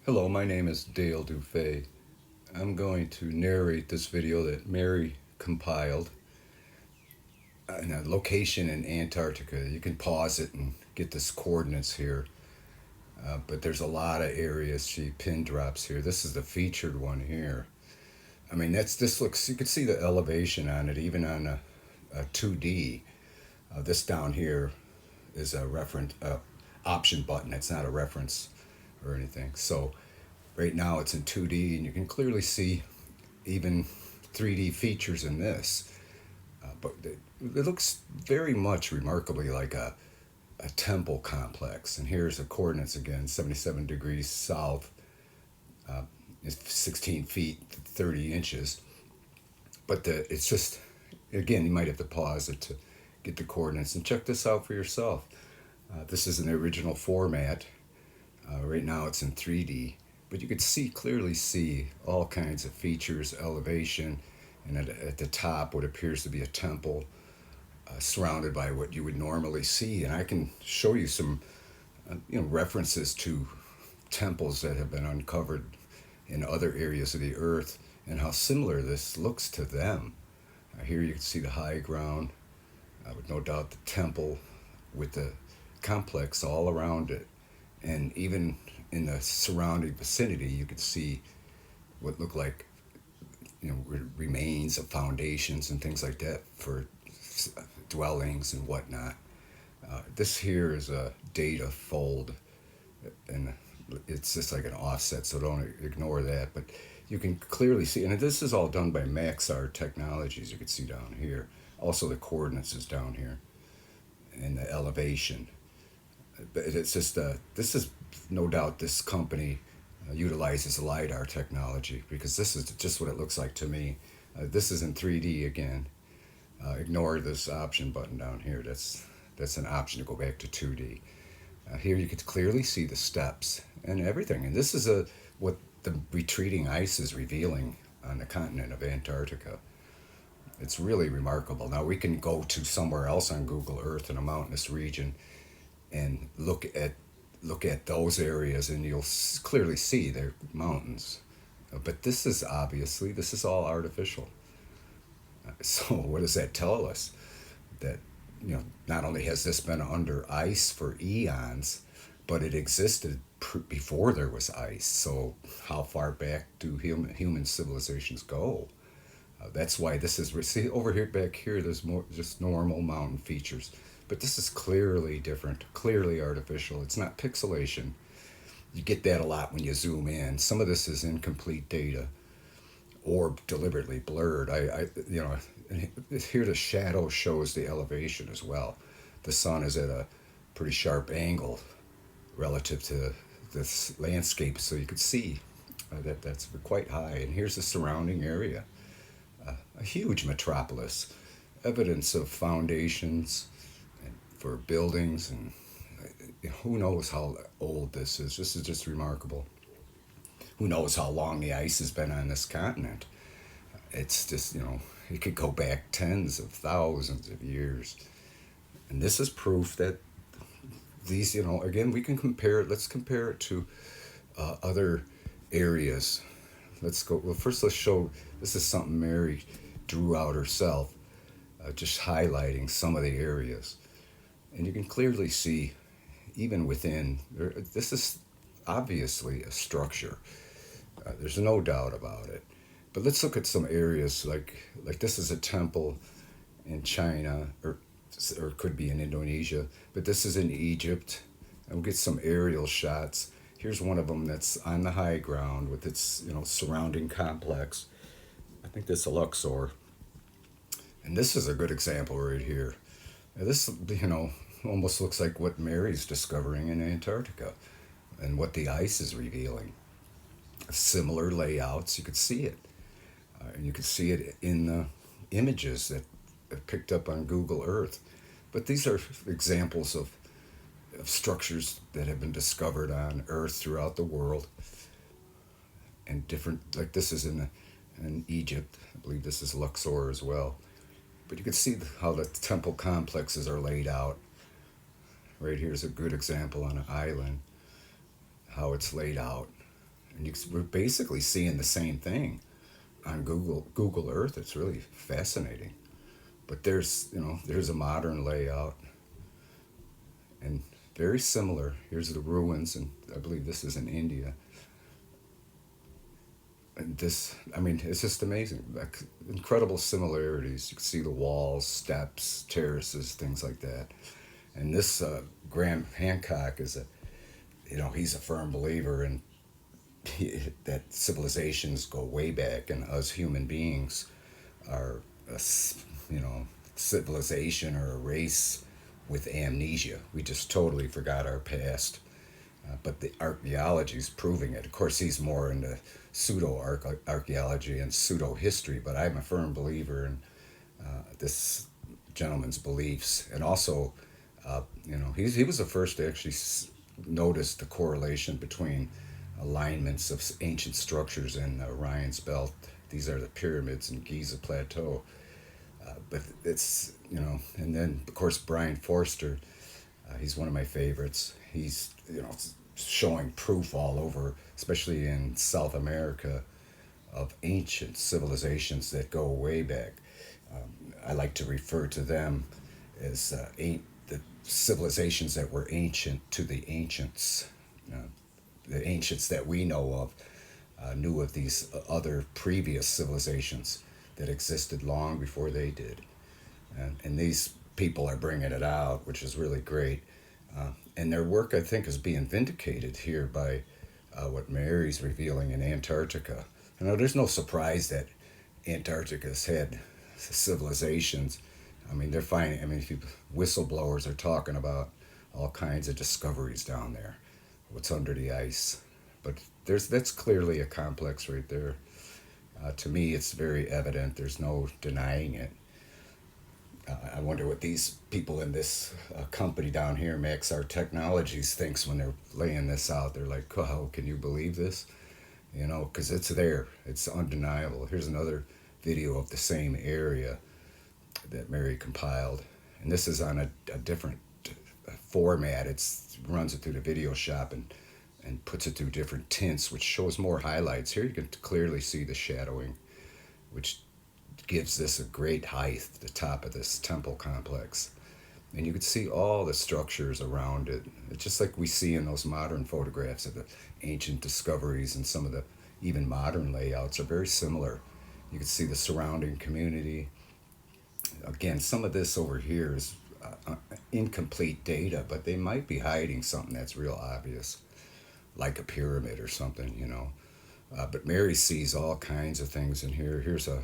Hello, my name is Dale DuFay. I'm going to narrate this video that Mary compiled in a location in Antarctica. You can pause it and get this coordinates here, but there's a lot of areas she pin drops here. This is the featured one here. I mean, this looks, you can see the elevation on it, even on a 2D. This down here is a reference option button. It's not a reference or anything. So right now it's in 2D, and you can clearly see even 3D features in this. But it looks very much remarkably like a temple complex. And here's the coordinates again: 77 degrees south, is 16 feet 30 inches. But it's just, again, you might have to pause it to get the coordinates and check this out for yourself. This is in the original format. Right now it's in 3D, but you could clearly see all kinds of features, elevation, and at the top what appears to be a temple, surrounded by what you would normally see. And I can show you some references to temples that have been uncovered in other areas of the earth and how similar this looks to them. Here you can see the high ground, with no doubt the temple with the complex all around it. And even in the surrounding vicinity, you could see what look like, remains of foundations and things like that for dwellings and whatnot. This here is a data fold, and it's just like an offset, so don't ignore that. But you can clearly see, and this is all done by Maxar Technologies. You can see down here. Also, the coordinates is down here, and the elevation. But it's just this is no doubt this company utilizes LiDAR technology, because this is just what it looks like to me. This is in 3D again. Ignore this option button down here. That's an option to go back to 2D. Here you can clearly see the steps and everything. And this is what the retreating ice is revealing on the continent of Antarctica. It's really remarkable. Now we can go to somewhere else on Google Earth in a mountainous region and look at those areas, and you'll clearly see they're mountains. But this is all artificial. So what does that tell us? That not only has this been under ice for eons, but it existed before there was ice. So how far back do human civilizations go? That's why this is, see over here, back here, there's more just normal mountain features. But this is clearly different, clearly artificial. It's not pixelation. You get that a lot when you zoom in. Some of this is incomplete data or deliberately blurred. Here the shadow shows the elevation as well. The sun is at a pretty sharp angle relative to this landscape, so you could see that's quite high. And here's the surrounding area. A huge metropolis, evidence of foundations for buildings, and who knows how old this is. This is just remarkable. Who knows how long the ice has been on this continent. It's just, it could go back tens of thousands of years. And this is proof that these, again, we can compare it. Let's compare it to other areas. Let's go, well, first let's show, this is something Mary drew out herself, just highlighting some of the areas. And you can clearly see, even within, this is obviously a structure. There's no doubt about it. But let's look at some areas like this is a temple in China, or it could be in Indonesia, but this is in Egypt. And we'll get some aerial shots. Here's one of them that's on the high ground with its surrounding complex. I think that's a Luxor. And this is a good example right here. Now this, almost looks like what Mary's discovering in Antarctica and what the ice is revealing. Similar layouts, you could see it. And you can see it in the images that are picked up on Google Earth. But these are examples of structures that have been discovered on Earth throughout the world. And different, like this is in Egypt. I believe this is Luxor as well. But you can see how the temple complexes are laid out. Right here's a good example on an island, how it's laid out. And we're basically seeing the same thing on Google Earth. It's really fascinating. But there's a modern layout, and very similar. Here's the ruins, and I believe this is in India. And this, I mean, it's just amazing. Like, incredible similarities. You can see the walls, steps, terraces, things like that. And this Graham Hancock is he's a firm believer in that civilizations go way back, and us human beings are you know, civilization or a race with amnesia. We just totally forgot our past. But the archaeology is proving it. Of course, he's more into pseudo archaeology and pseudo history, but I'm a firm believer in this gentleman's beliefs. And also, he was the first to actually notice the correlation between alignments of ancient structures in Orion's belt. These are the pyramids in Giza Plateau. But it's, and then, of course, Brian Forster, he's one of my favorites. He's, showing proof all over, especially in South America, of ancient civilizations that go way back. I like to refer to them as the civilizations that were ancient to the ancients. The ancients that we know of knew of these other previous civilizations that existed long before they did. And these people are bringing it out, which is really great. And their work, I think, is being vindicated here by what Mary's revealing in Antarctica. There's no surprise that Antarctica's had civilizations. They're finding, if whistleblowers are talking about all kinds of discoveries down there, what's under the ice. But that's clearly a complex right there. To me, it's very evident. There's no denying it. I wonder what these people in this company down here, Maxar Technologies, thinks when they're laying this out. They're like, "Oh, can you believe this?" Because it's there. It's undeniable. Here's another video of the same area that Mary compiled, and this is on a different format. It runs it through the video shop and puts it through different tints, which shows more highlights. Here you can clearly see the shadowing, which gives this a great height, the top of this temple complex. And you can see all the structures around it. It's just like we see in those modern photographs of the ancient discoveries, and some of the even modern layouts are very similar. You can see the surrounding community. Again, some of this over here is incomplete data, but they might be hiding something that's real obvious, like a pyramid or something, But Mary sees all kinds of things in here. Here's a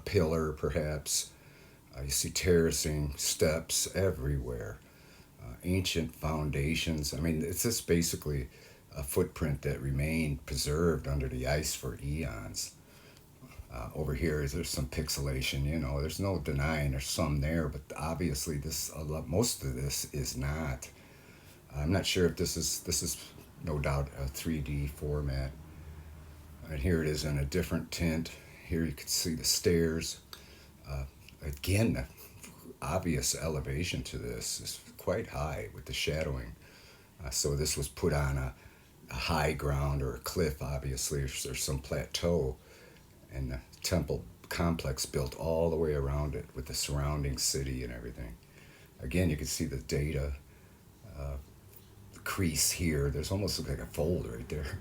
pillar, perhaps. You see terracing, steps everywhere, ancient foundations. It's just basically a footprint that remained preserved under the ice for eons. Over here, there's some pixelation. There's no denying there's some there, but obviously most of this is not. I'm not sure if this is no doubt a 3D format. And here it is in a different tint. Here you can see the stairs. Again, the obvious elevation to this is quite high with the shadowing. So this was put on a high ground or a cliff, obviously, or some plateau. And the temple complex built all the way around it with the surrounding city and everything. Again, you can see the data crease here. There's almost like a fold right there.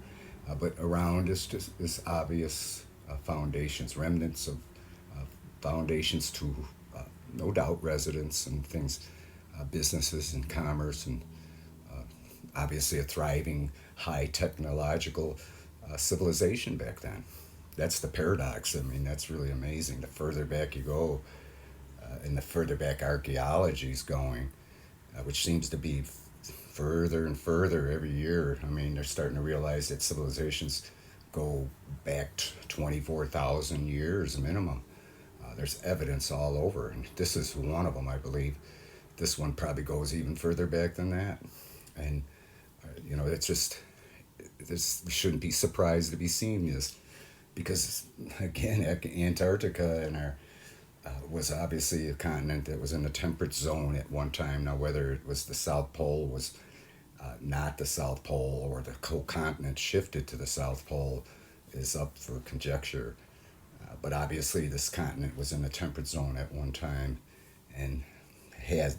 But around is just this obvious foundations, remnants of foundations to no doubt residents and things, businesses and commerce, and obviously a thriving high technological civilization back then. That's the paradox. That's really amazing. The further back you go, and the further back archaeology is going, which seems to be further and further every year. They're starting to realize that civilizations go back 24,000 years minimum. There's evidence all over, and this is one of them, I believe. This one probably goes even further back than that. And, it's just, we shouldn't be surprised to be seeing this, because, again, Antarctica was obviously a continent that was in the temperate zone at one time. Now, whether it was the South Pole was not the South Pole, or the whole continent shifted to the South Pole, is up for conjecture. But obviously, this continent was in the temperate zone at one time, and had,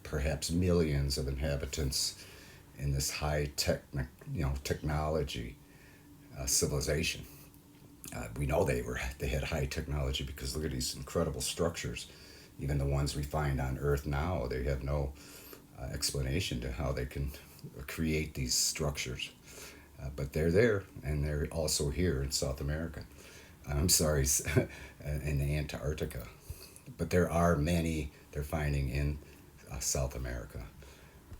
perhaps millions of inhabitants in this high technology civilization. We know they had high technology because look at these incredible structures. Even the ones we find on Earth now, they have no explanation to how they can create these structures. But they're there, and they're also here in South America. I'm sorry, in Antarctica. But there are many they're finding in South America.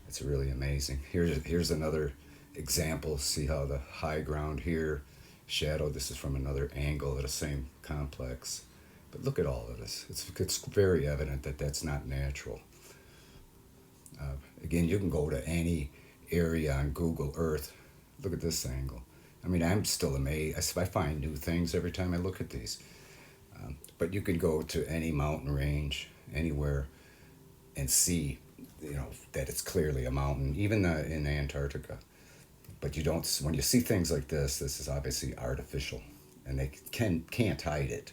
It's really amazing. Here's another example. See how the high ground here, shadow. This is from another angle of the same complex. But look at all of this. It's very evident that that's not natural. Again, you can go to any area on Google Earth. Look at this angle. I mean, I'm still amazed. I find new things every time I look at these. But you can go to any mountain range, anywhere, and see, that it's clearly a mountain, even in Antarctica. But you don't. When you see things like this is obviously artificial, and they can't hide it.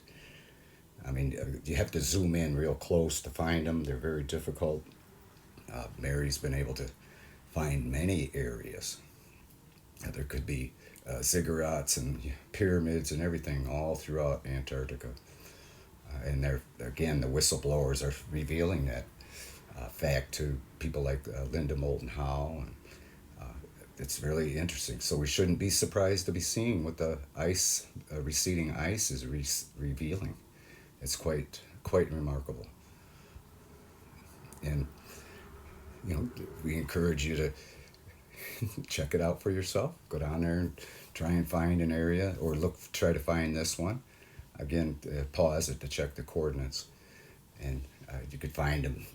I mean, you have to zoom in real close to find them. They're very difficult. Mary's been able to find many areas. There could be ziggurats and pyramids and everything all throughout Antarctica. And again, the whistleblowers are revealing that fact to people like Linda Moulton Howe. And, it's really interesting. So we shouldn't be surprised to be seeing what the ice, receding ice, is revealing. It's quite remarkable. And we encourage you to check it out for yourself. Go down there and try and find an area, or try to find this one. Again, pause it to check the coordinates, and you could find them.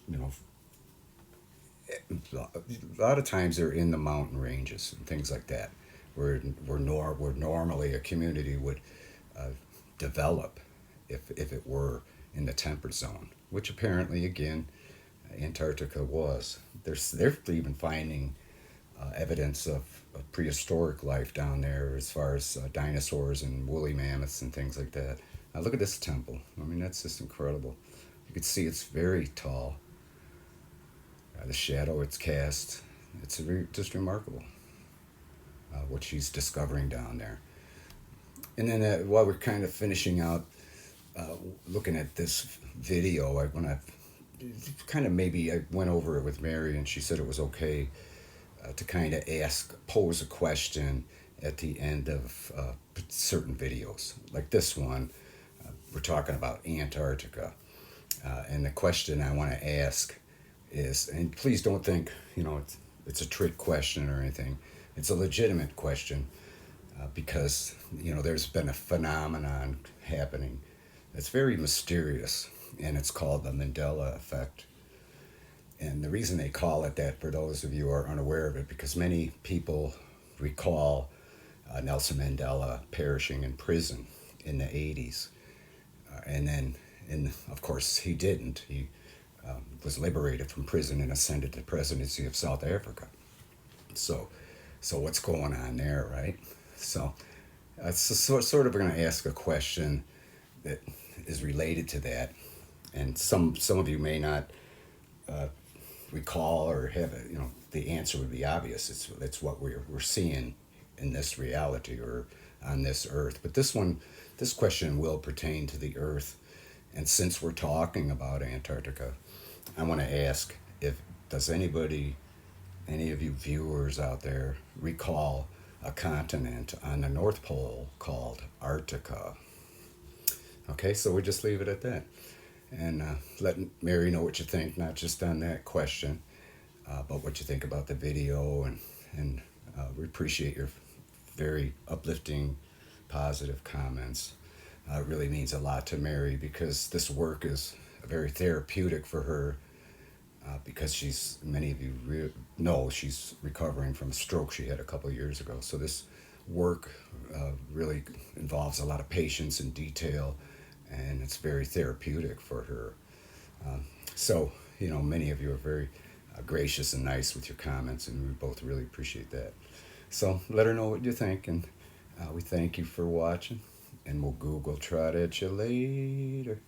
A lot of times they're in the mountain ranges and things like that, where normally a community would develop if it were in the temperate zone, which apparently, again, Antarctica was. They're even finding evidence of prehistoric life down there, as far as dinosaurs and woolly mammoths and things like that. Now look at this temple. I mean, that's just incredible. You can see it's very tall. The shadow it's cast, it's just remarkable what she's discovering down there. And then while we're kind of finishing out looking at this video, I went over it with Mary, and she said it was okay to kind of pose a question at the end of certain videos. Like this one, we're talking about Antarctica. And the question I want to ask is, and please don't think, it's a trick question or anything. It's a legitimate question because, there's been a phenomenon happening that's very mysterious, and it's called the Mandela effect. And the reason they call it that, for those of you who are unaware of it, because many people recall Nelson Mandela perishing in prison in the 80s. And then, of course, he didn't. He was liberated from prison and ascended to the presidency of South Africa. So what's going on there, right? So sort of going to ask a question that is related to that. And some of you may not recall or have it. The answer would be obvious. It's what we're seeing in this reality or on this earth. But this question will pertain to the earth. And since we're talking about Antarctica, I want to ask, does any of you viewers out there recall a continent on the North Pole called Arctica? Okay, so we just leave it at that. And let Mary know what you think, not just on that question, but what you think about the video. And we appreciate your very uplifting, positive comments. It really means a lot to Mary, because this work is very therapeutic for her, because many of you know she's recovering from a stroke she had a couple of years ago. So this work really involves a lot of patience and detail, and it's very therapeutic for her. So many of you are very gracious and nice with your comments, and we both really appreciate that. So let her know what you think, and we thank you for watching, and we'll Google trot at you later.